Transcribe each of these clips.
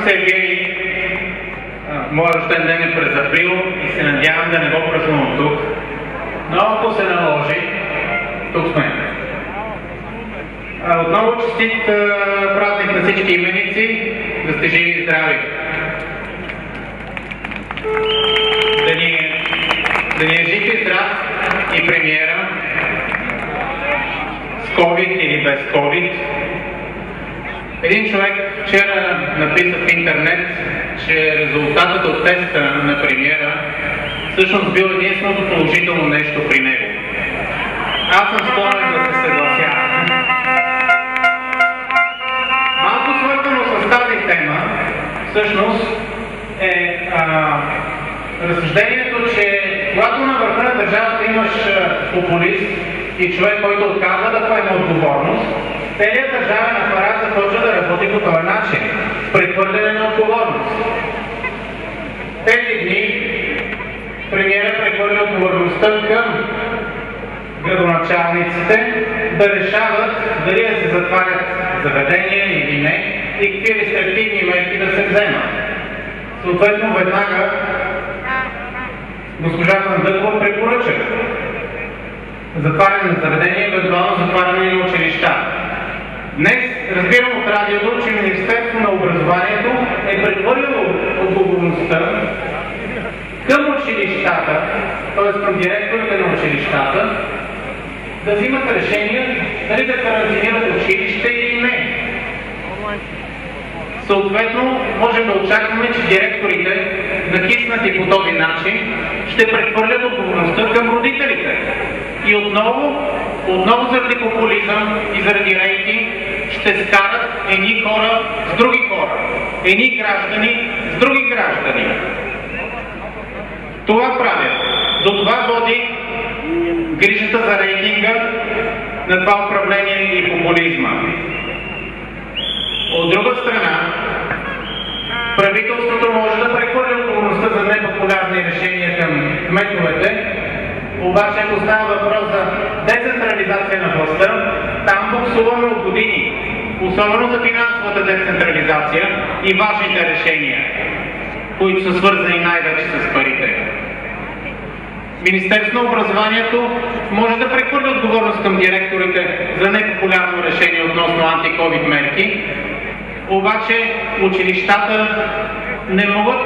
Сергей, моят рожден ден е през април и се надявам да не го празнувам тук. Но ако се наложи, тук сме. Отново честит празник на всички именици, да сте живи и здрави. Да ни е жив и здрав и премиера, с COVID или без COVID. Един човек вчера написа в интернет, че резултатът от теста на премиера всъщност бил единственото положително нещо при него. Аз съм склонен да се съглася. Малко свързано с тази тема, всъщност е разсъждението, че когато на върха на държавата имаш популист и човек, който отказва да поеме отговорност, целият държавен апарат започва да работи по този начин, с прехвърляне на отговорност. Тези дни премиера прехвърля отговорността към градоначалниците да решават дали да се затварят заведения или не и какви рестриктивни мерки да се вземат. Съответно, веднага госпожа Фандъкова препоръча затваряне на заведения, евентуално затваряне на училища. Днес разбирам от радиото, че Министерството на образованието е прехвърлило отговорността към училищата, т.е. към директорите на училищата, да взимат решения дали да карантинират училище или не. Съответно, можем да очакваме, че директорите, накиснати по този начин, ще прехвърлят отговорността към родителите. И отново заради популизъм и заради рейтинг, ще скарат едни хора с други хора, едни граждани с други граждани. Това правят. До това води грижата за рейтинга на това управление и популизма. От друга страна, правителството може да прехвърли отговорността за непопулярни решения към кметовете, обаче ако става въпрос за децентрализация на властта, там буксуваме от години, особено за финансовата децентрализация и важните решения, които са свързани най-вече с парите. Министерството на образованието може да прехвърли отговорност към директорите за непопулярно решение относно анти-ковид мерки, обаче училищата не могат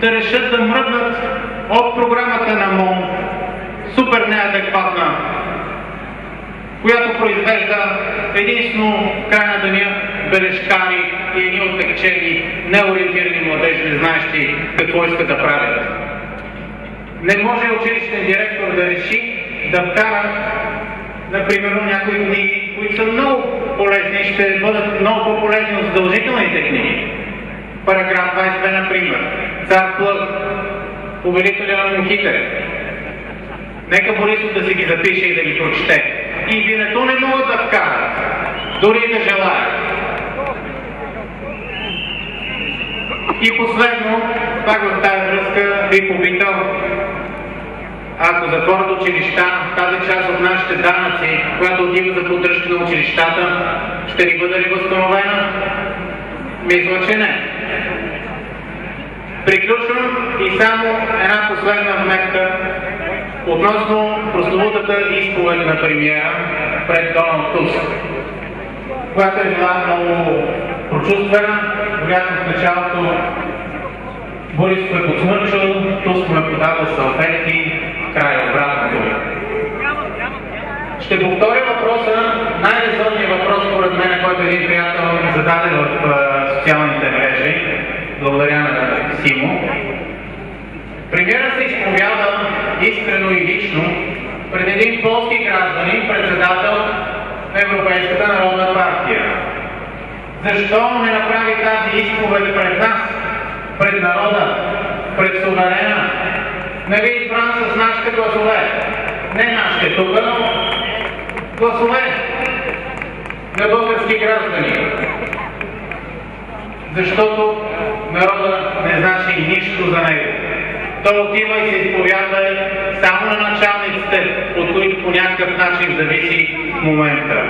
да решат да мръднат от програмата на МОН, супер неадекватна, която произвежда единствено в края на деня бележкари и едни оттекчени, неориентирани младежи, не знаещи какво искат да правят. Не може училищен директор да реши да вкара, например, някои книги, които са много полезни и ще бъдат много по-полезни от задължителните книги. Параграф 22, например. Цар Плъв, повелителя на мухите. Нека Борисов да си ги запише и да ги прочете. И винето не могат да вкарат, дори да желаят. И последно, пак в тази връзка би попитал, ако затворят училища, тази част от нашите данъци, която отива за поддръжка на училищата, ще ни бъде ли възстановена? Мисля, че не. Приключвам и само една последна вметка относно прословутата изповед на премиера пред Доналд Туск, която е била много прочувствена. Вероятно в началото Борисов е подсмърчал, Туск му е подавал салфетки, край обратното. Ще повторя въпроса, най-резонният въпрос, според мен, който един приятел зададе в социалните мрежи. Благодаря на Симо. Премиерът се изповяда искрено и лично пред един полски гражданин, председател на Европейската народна партия. Защо не направи тази изповед пред нас, пред народа, пред суверена? Нали избран с нашите гласове? Не нашите тук, но гласове на български граждани. Защото народа не значи нищо за него. Той отива и се изповяда само на началниците, от които по някакъв начин зависи момента.